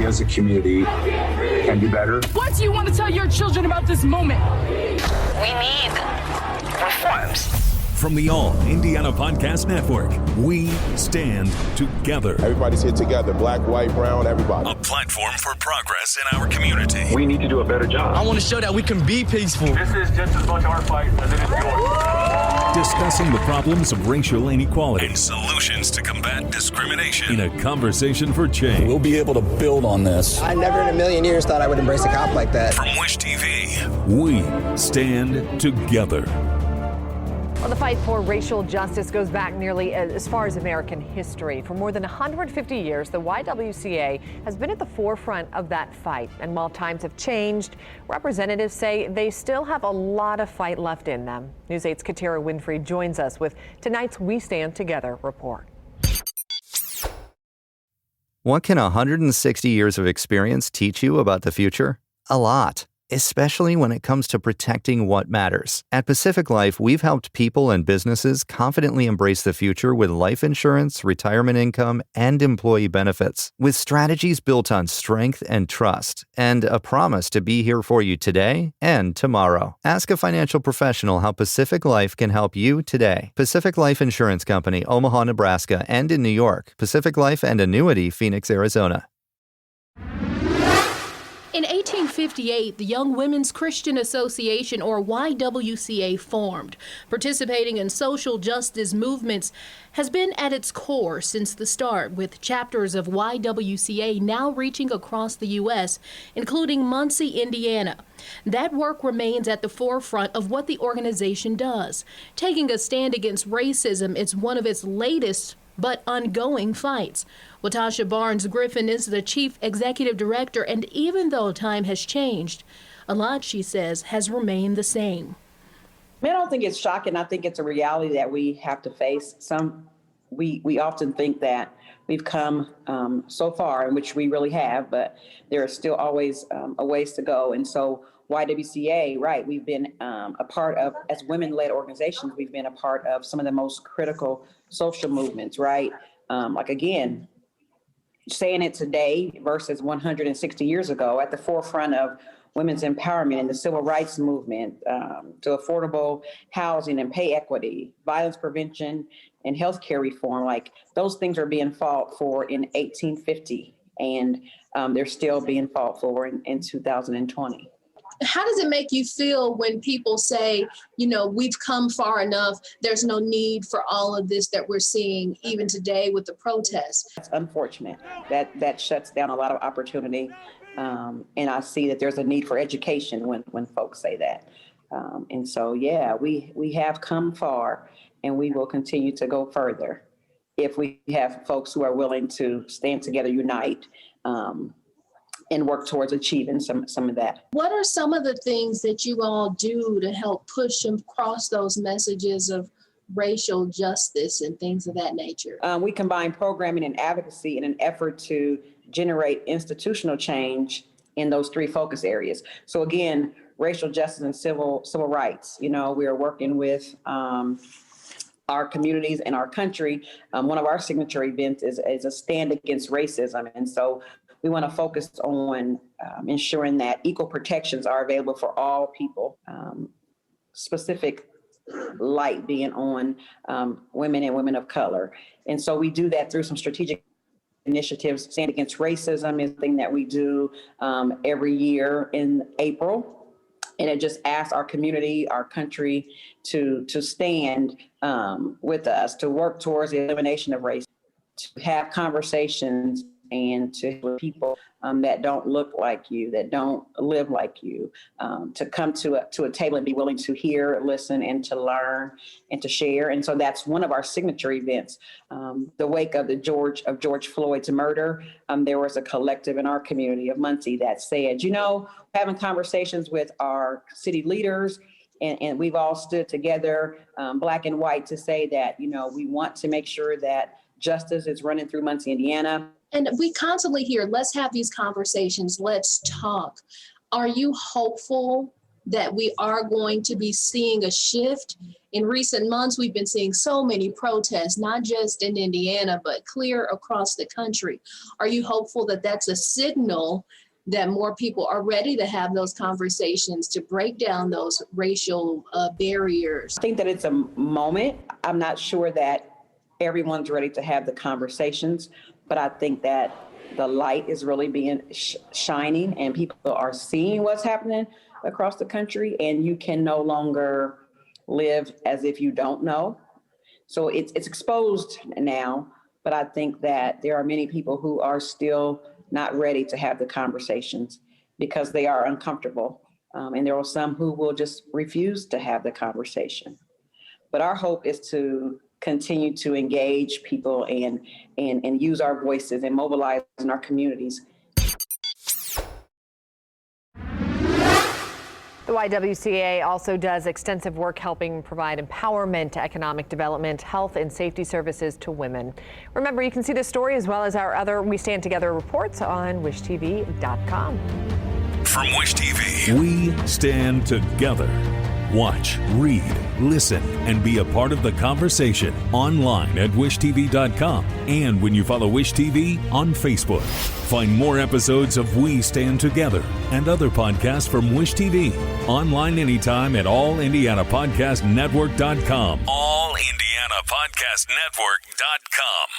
as a community can do better. What do you want to tell your children about this moment? We need reforms. From the All Indiana Podcast Network, we stand together. Everybody's here together, black, white, brown, everybody. A platform for progress in our community. We need to do a better job. I want to show that we can be peaceful. This is just as much our fight as it is yours. Discussing the problems of racial inequality and solutions to combat discrimination in a conversation for change. We'll be able to build on this. I never in a million years thought I would embrace a cop like that. From Wish TV, we stand together. Well, the fight for racial justice goes back nearly as far as American history. For more than 150 years, the YWCA has been at the forefront of that fight. And while times have changed, representatives say they still have a lot of fight left in them. News 8's Katiera Winfrey joins us with tonight's We Stand Together report. What can 160 years of experience teach you about the future? A lot. Especially when it comes to protecting what matters. At Pacific Life, we've helped people and businesses confidently embrace the future with life insurance, retirement income, and employee benefits. With strategies built on strength and trust, and a promise to be here for you today and tomorrow. Ask a financial professional how Pacific Life can help you today. Pacific Life Insurance Company, Omaha, Nebraska, and in New York. Pacific Life and Annuity, Phoenix, Arizona. In 1858, the Young Women's Christian Association, or YWCA, formed. Participating in social justice movements has been at its core since the start, with chapters of YWCA now reaching across the U.S., including Muncie, Indiana. That work remains at the forefront of what the organization does. Taking a stand against racism is one of its latest but ongoing fights. WaTasha Barnes-Griffin is the chief executive director, and even though time has changed, a lot, she says, has remained the same. I don't think it's shocking. I think it's a reality that we have to face. We often think that we've come so far, in which we really have, but there is still always a ways to go. And so YWCA, right, we've been a part of, as women-led organizations, we've been a part of some of the most critical social movements, right? Like, again, saying it today versus 160 years ago, at the forefront of women's empowerment and the civil rights movement, to affordable housing and pay equity, violence prevention and healthcare reform. Like, those things are being fought for in 1850, and they're still being fought for in 2020. How does it make you feel when people say, you know, we've come far enough, there's no need for all of this that we're seeing even today with the protests? It's unfortunate. That shuts down a lot of opportunity. And I see that there's a need for education when folks say that. And so, yeah, we have come far, and we will continue to go further if we have folks who are willing to stand together, unite, and work towards achieving some of that. What are some of the things that you all do to help push across those messages of racial justice and things of that nature? We combine programming and advocacy in an effort to generate institutional change in those three focus areas. So again, racial justice and civil rights. You know, we are working with our communities and our country. One of our signature events is a stand against racism. And so we want to focus on ensuring that equal protections are available for all people, specific light being on women and women of color. And so we do that through some strategic initiatives. Stand Against Racism is a thing that we do every year in April. And it just asks our community, our country to stand with us, to work towards the elimination of race, to have conversations and to people that don't look like you, that don't live like you, to come to a table and be willing to hear, listen, and to learn and to share. And so that's one of our signature events. The wake of George Floyd's murder, there was a collective in our community of Muncie that said, you know, having conversations with our city leaders, and we've all stood together, black and white, to say that, you know, we want to make sure that justice is running through Muncie, Indiana. And we constantly hear, let's have these conversations, let's talk. Are you hopeful that we are going to be seeing a shift. In recent months, we've been seeing so many protests, not just in Indiana, but clear across the country. Are you hopeful that that's a signal that more people are ready to have those conversations to break down those racial barriers? I think that it's a moment. I'm not sure that everyone's ready to have the conversations, but I think that the light is really being shining and people are seeing what's happening across the country, and you can no longer live as if you don't know. So it's exposed now, but I think that there are many people who are still not ready to have the conversations because they are uncomfortable. And there are some who will just refuse to have the conversation. But our hope is to continue to engage people and use our voices and mobilize in our communities. The YWCA also does extensive work helping provide empowerment, economic development, health and safety services to women. Remember, you can see this story as well as our other We Stand Together reports on wishtv.com. From Wish TV, we stand together. Watch, read, listen, and be a part of the conversation online at wishtv.com and when you follow Wish TV on Facebook. Find more episodes of We Stand Together and other podcasts from Wish TV online anytime at allindianapodcastnetwork.com. allindianapodcastnetwork.com.